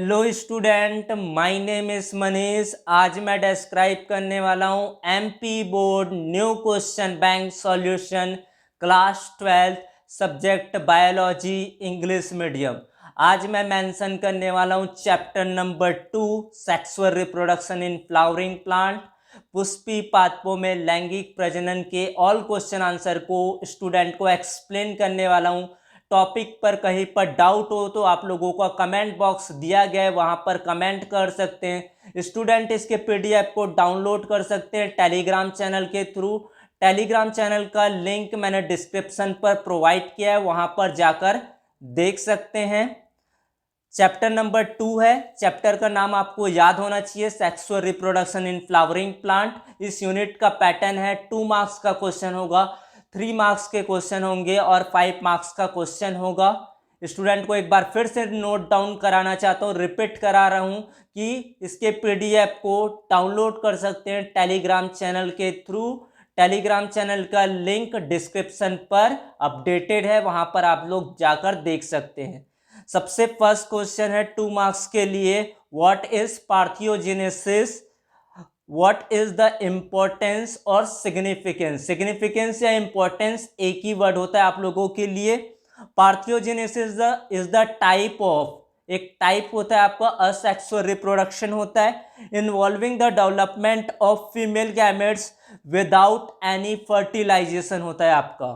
Hello student, my name is Manish. आज मैं describe करने वाला हूँ MP board new question bank solution class 12 subject biology English medium. आज मैं मेंशन करने वाला हूँ chapter number 2 sexual reproduction in flowering plant. Pushpi पादपों में लैंगिक प्रजनन के ऑल क्वेश्चन आंसर को स्टूडेंट को एक्सप्लेन करने वाला हूँ। टॉपिक पर कहीं पर डाउट हो तो आप लोगों का कमेंट बॉक्स दिया गया है, वहां पर कमेंट कर सकते हैं। स्टूडेंट इसके पीडीएफ को डाउनलोड कर सकते हैं टेलीग्राम चैनल के थ्रू। टेलीग्राम चैनल का लिंक मैंने डिस्क्रिप्शन पर प्रोवाइड किया है, वहां पर जाकर देख सकते हैं। चैप्टर नंबर 2 है। चैप्टर का नाम आपको याद होना चाहिए, sexual reproduction in flowering plant. इस यूनिट का पैटर्न है 2 मार्क्स का क्वेश्चन होगा, 3 मार्क्स के क्वेश्चन होंगे और 5 मार्क्स का क्वेश्चन होगा। स्टूडेंट को एक बार फिर से नोट डाउन कराना चाहता हूँ, रिपीट करा रहा हूँ कि इसके पीडीएफ को डाउनलोड कर सकते हैं टेलीग्राम चैनल के थ्रू। टेलीग्राम चैनल का लिंक डिस्क्रिप्शन पर अपडेटेड है, वहां पर आप लोग जाकर देख सकते हैं। सबसे फर्स्ट क्वेश्चन है 2 मार्क्स के लिए, what is parthenogenesis, what is the importance और सिग्निफिकेंस। सिग्निफिकेंस या इंपॉर्टेंस एक ही वर्ड होता है आप लोगों के लिए। Parthenogenesis is the type of, एक टाइप होता है आपका असेक्सुअल रिप्रोडक्शन होता है involving the development of female gametes without any fertilization होता है आपका।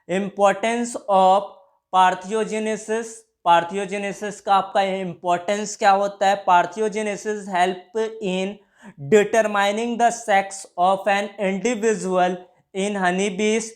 इंपॉर्टेंस ऑफ पार्थियोजेनेसिस, पार्थियोजेनेसिस का आपका इंपॉर्टेंस क्या होता है। Parthenogenesis help in determining the sex of an individual in honey bees,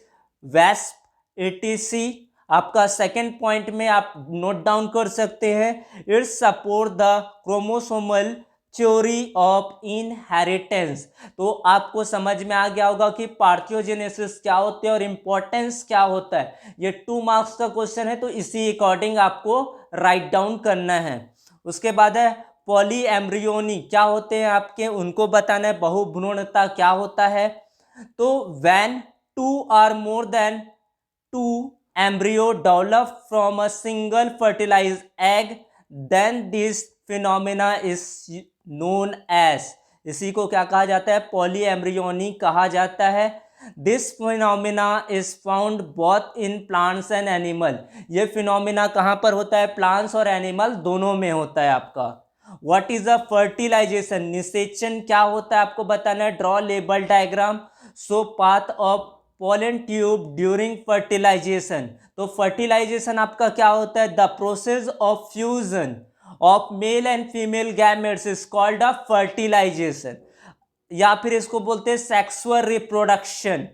wasp ETC. आपका सेकेंड पॉइंट में आप नोट डाउन कर सकते हैं, it support the chromosomal theory of inheritance. तो आपको समझ में आ गया होगा कि पार्थियोजेनेसिस क्या होते हैं और इंपॉर्टेंस क्या होता है। ये 2 मार्क्स का क्वेश्चन है, तो इसी अकॉर्डिंग आपको राइट डाउन करना है। उसके बाद है पॉली एम्ब्रियोनी, क्या होते हैं आपके, उनको बताना है। बहुभ्रूणता क्या होता है, तो when 2 or more than 2 embryo develop from a single fertilized egg, then this phenomena is known as, इसी को क्या कहा जाता है, पॉली एम्ब्रियोनी कहा जाता है। This phenomena is found both in plants and animal. ये फिनोमिना कहाँ पर होता है, प्लांट्स और एनिमल दोनों में होता है आपका। व्हाट इज अ फर्टिलाइजेशन, निषेचन क्या होता है आपको बताना है। Draw label diagram, show path of pollen tube during fertilization. तो फर्टिलाइजेशन आपका क्या होता है, the process of fusion of male and female gametes is called a fertilization, या फिर इसको बोलते हैं sexual reproduction.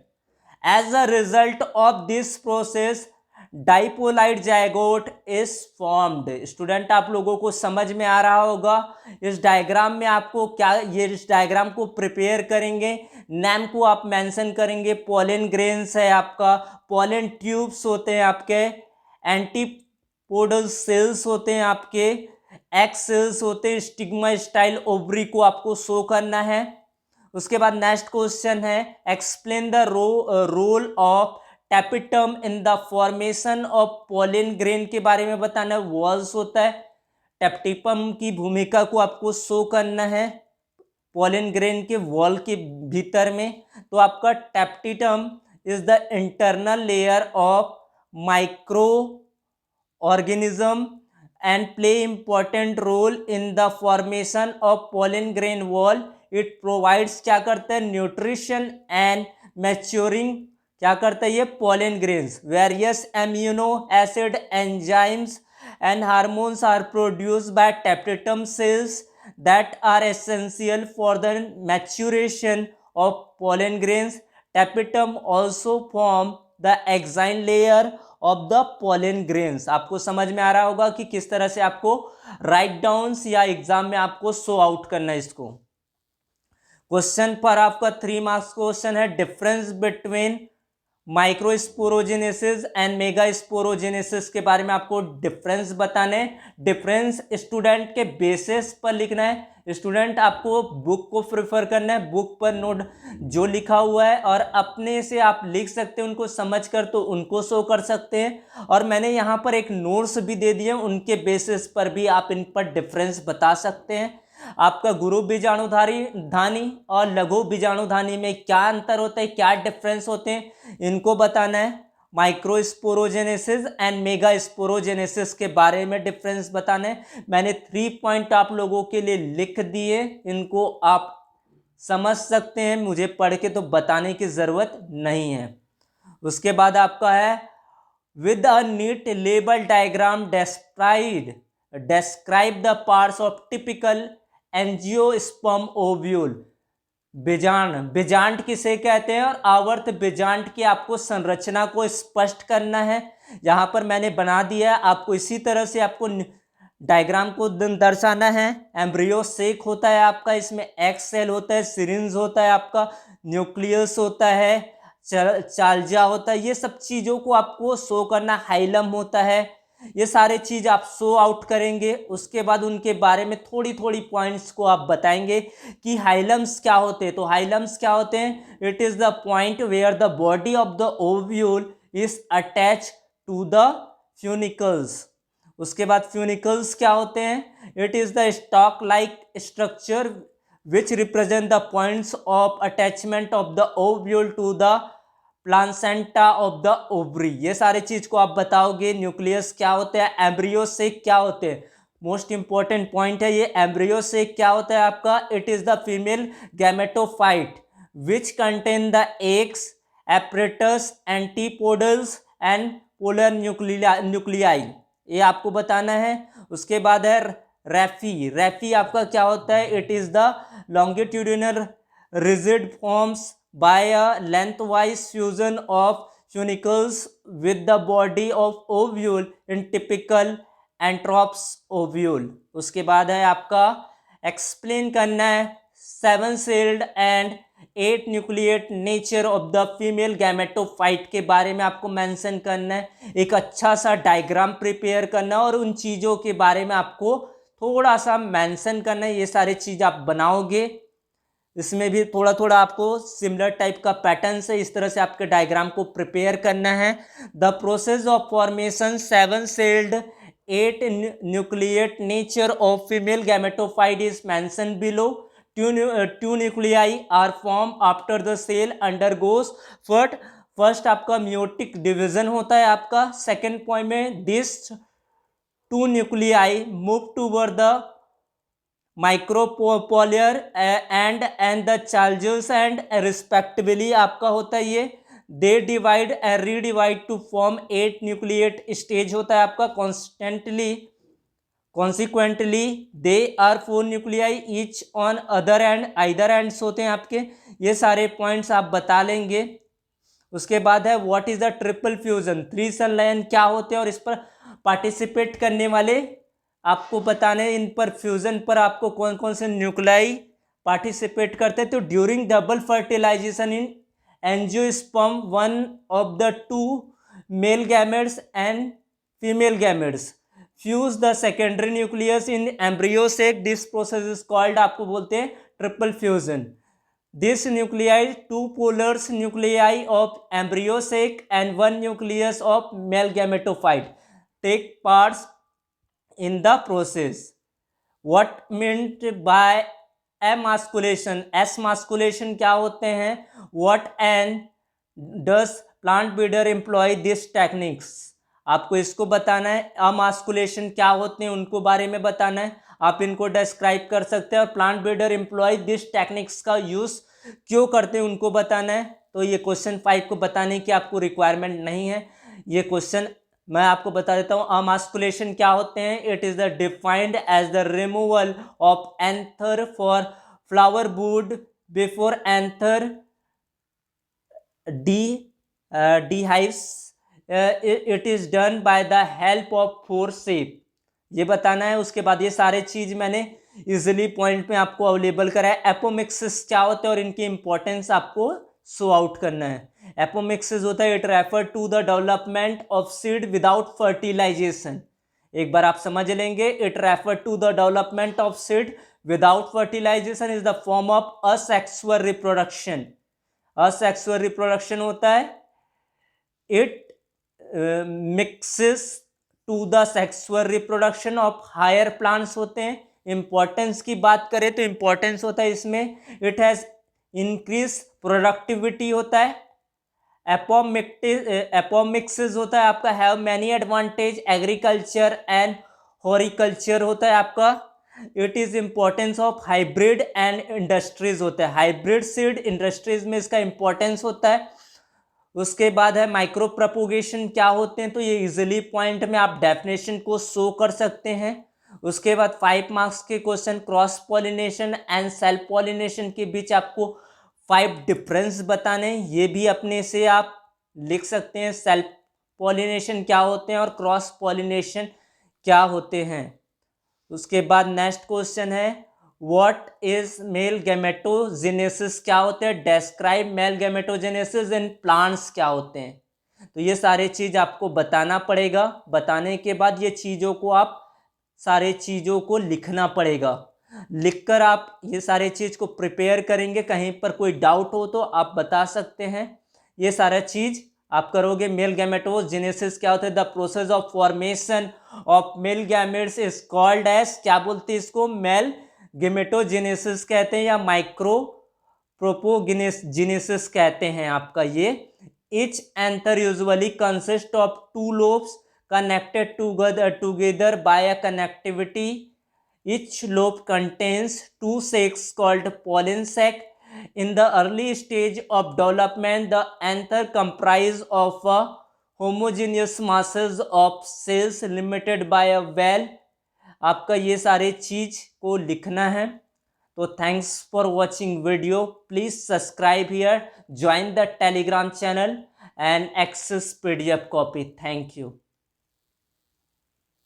As a result of this process diploid zygote is formed. Student आप लोगों को समझ में आ रहा होगा। इस डायग्राम में आपको क्या, ये इस डायग्राम को प्रिपेयर करेंगे, नेम को आप मेंशन करेंगे। पोलन ग्रेन्स है आपका, पोलन ट्यूब्स होते हैं आपके, एंटीपोडल सेल्स होते हैं आपके, एक्स सेल्स होते हैं, स्टिग्मा स्टाइल ओवरी को आपको शो करना है। उसके बाद नेक्स्ट क्वेश्चन है, explain the role of tapetum in the formation of pollen grain के बारे में बताना है। वॉल्स होता है, टैप्टिपम की भूमिका को आपको शो करना है पोलन ग्रेन के वॉल के भीतर में। तो आपका tapetum is the internal layer of microorganism and play important role in the formation of pollen grain wall. It provides क्या करता है, न्यूट्रिशन एंड मैच्योरिंग, क्या करता है ये pollen grains. Various amino acid enzymes and hormones are produced by tapetum cells that are essential for the maturation of pollen grains. Tapetum also form the exine layer of the pollen grains. आपको समझ में आ रहा होगा कि किस तरह से आपको राइट डाउन्स या एग्जाम में आपको शो आउट करना है इसको। क्वेश्चन पर आपका 3 मार्क्स क्वेश्चन है, difference between microsporogenesis and megasporogenesis के बारे में आपको डिफरेंस बताने, डिफरेंस स्टूडेंट के बेसिस पर लिखना है। स्टूडेंट आपको बुक को प्रेफर करना है, बुक पर नोट जो लिखा हुआ है और अपने से आप लिख सकते हैं उनको समझकर, तो उनको शो कर सकते हैं। और मैंने यहाँ पर एक नोट्स भी दे दिए, उनके बेसिस पर भी आप इन पर डिफरेंस बता सकते हैं। आपका गुरु बीजाणुधारी धानी और लघु बीजाणुधानी में क्या अंतर होता है, क्या डिफरेंस होते हैं, इनको बताना है। माइक्रोस्पोरोजेनेसिस एंड मेगास्पोरोजेनेसिस के बारे में डिफरेंस बताना है। मैंने 3 पॉइंट आप लोगों के लिए लिख दिए, इनको आप समझ सकते हैं, मुझे पढ़ के तो बताने की जरूरत नहीं है। उसके बाद आपका है with a neat label diagram describe the parts of typical angiosperm ovule. बीजांड किसे कहते हैं और आवर्त बीजांड की आपको संरचना को स्पष्ट करना है। यहाँ पर मैंने बना दिया है, आपको इसी तरह से आपको डायग्राम को दर्शाना है। एम्ब्रियो सेक होता है आपका, इसमें एक्स सेल होता है, सिरिंज होता है आपका, न्यूक्लियस होता है, चाल्जा होता है, ये सब चीज़ों को आपको शो करना। हाइलम होता है, ये सारे चीज आप शो आउट करेंगे। उसके बाद उनके बारे में थोड़ी थोड़ी पॉइंट्स को आप बताएंगे कि हाइलम्स क्या होते हैं। तो हाइलम्स क्या होते हैं, it is the point where the body of the ovule is attach to the funicles. उसके बाद फ्यूनिकल्स क्या होते हैं, it is the stalk like structure which represent the points of attachment of the ovule to the placenta of the ovary. ये सारे चीज को आप बताओगे। न्यूक्लियस क्या होते हैं, एम्ब्रियो से क्या होते हैं, मोस्ट इंपॉर्टेंट पॉइंट है ये। एम्ब्रियो से क्या होता है आपका, it is the female gametophyte which contain the eggs, apparatus, antipodals and polar nuclei, ये आपको बताना है। उसके बाद है रेफी आपका क्या होता है, it is the longitudinal rigid forms by a lengthwise fusion of funicles with the body of ovule in typical anthrops ovule। उसके बाद है आपका एक्सप्लेन करना है 7 celled and 8 nucleate nature of the female gametophyte के बारे में आपको मेंशन करना है। एक अच्छा सा डायग्राम प्रिपेयर करना और उन चीज़ों के बारे में आपको थोड़ा सा मेंशन करना है। ये सारी चीज़ आप बनाओगे, इसमें भी थोड़ा थोड़ा आपको सिमिलर टाइप का पैटर्न से इस तरह से आपके डायग्राम को प्रिपेयर करना है। The process of formation 7 celled 8 nucleate nature of female gametophyte is mention below. 2 nuclei are form after the cell undergoes first आपका म्योटिक डिवीजन होता है आपका। सेकेंड पॉइंट में this 2 nuclei move toward the micropylar end the charges end respectively आपका होता है ये। They divide and redivide to form 8 nucleate stage होता है आपका। Consequently they are 4 nuclei each on other and either ends होते हैं आपके। ये सारे पॉइंट्स आप बता लेंगे। उसके बाद है what is the triple fusion, 3 संलयन क्या होते हैं और इस पर पार्टिसिपेट करने वाले आपको बताने, इन पर फ्यूजन पर आपको कौन कौन से न्यूक्लियाई पार्टिसिपेट करते हैं। तो during double fertilization in angiosperm 1 of the 2 male gametes and female gametes fuse the secondary nucleus in embryo sac, this process is called, आपको बोलते हैं triple fusion. This nuclei 2 polars nuclei of embryo sac and 1 nucleus of male gametophyte take parts in the process. What meant by emasculation, emasculation क्या होते हैं, what and does plant breeder employ these techniques, आपको इसको बताना है। emasculation क्या होते हैं उनको बारे में बताना है, आप इनको डिस्क्राइब कर सकते हैं। और plant breeder employ this techniques का यूज क्यों करते हैं उनको बताना है। तो ये क्वेश्चन 5 को बताने की आपको रिक्वायरमेंट नहीं है, ये क्वेश्चन मैं आपको बता देता हूँ। अमास्कुलेशन क्या होते हैं, it is the defined as the removal of anther for flower bud before anther dehisces, it is done by the help of forcep, ये बताना है। उसके बाद ये सारे चीज मैंने इजिली पॉइंट में आपको अवेलेबल करा है। एपोमिक्सिस क्या होते हैं और इनकी इंपॉर्टेंस आपको शो आउट करना है। एपोमिक्सिस होता है, it refer to the development of seed without fertilisation. एक बार आप समझ लेंगे, it refer to the development of seed without fertilisation is the form of asexual reproduction. Asexual reproduction होता है, it mixes to the sexual reproduction of higher plants होते हैं। Importance की बात करें तो इंपॉर्टेंस होता है इसमें, इट हैज इंक्रीज प्रोडक्टिविटी होता है। एपोमिक्सिस होता है आपका, have many advantage agriculture and horticulture होता है आपका। It is importance of hybrid and industries होता है, हाइब्रिड सीड इंडस्ट्रीज में इसका इंपॉर्टेंस होता है। उसके बाद है माइक्रो प्रोपोगेशन क्या होते हैं, तो ये इजिली पॉइंट में आप डेफिनेशन को शो कर सकते हैं। उसके बाद 5 मार्क्स के question, cross pollination and self pollination के बीच आपको 5 डिफरेंस बताने, ये भी अपने से आप लिख सकते हैं। सेल्फ पॉलिनेशन क्या होते हैं और क्रॉस पॉलिनेशन क्या होते हैं। उसके बाद नेक्स्ट क्वेश्चन है, व्हाट इज मेल गैमेटोजेनेसिस क्या होते हैं, describe male gametogenesis in plants क्या होते हैं। तो ये सारे चीज़ आपको बताना पड़ेगा। बताने के बाद ये चीज़ों को आप सारे चीज़ों को लिखना पड़ेगा। लिखकर आप ये सारे चीज़ को प्रिपेयर करेंगे, कहीं पर कोई डाउट हो तो आप बता सकते हैं। ये सारा चीज़ आप करोगे। मेल गैमेटोजेनेसिस क्या होता है, the process of formation of male gametes is called as, क्या बोलते हैं इसको, मेल गैमेटोजेनेसिस कहते हैं या माइक्रो प्रोपोजेनेसिस कहते हैं आपका ये। Etch anther usually consist of 2 lobes connected together by a connectivity. Each lobe contains 2 sacs called pollen sac. In the early stage of development, the anther comprise of a homogeneous masses of cells limited by a wall. आपका ये सारे चीज को लिखना है। तो thanks for watching video. Please subscribe here, join the Telegram channel and access PDF copy. Thank you.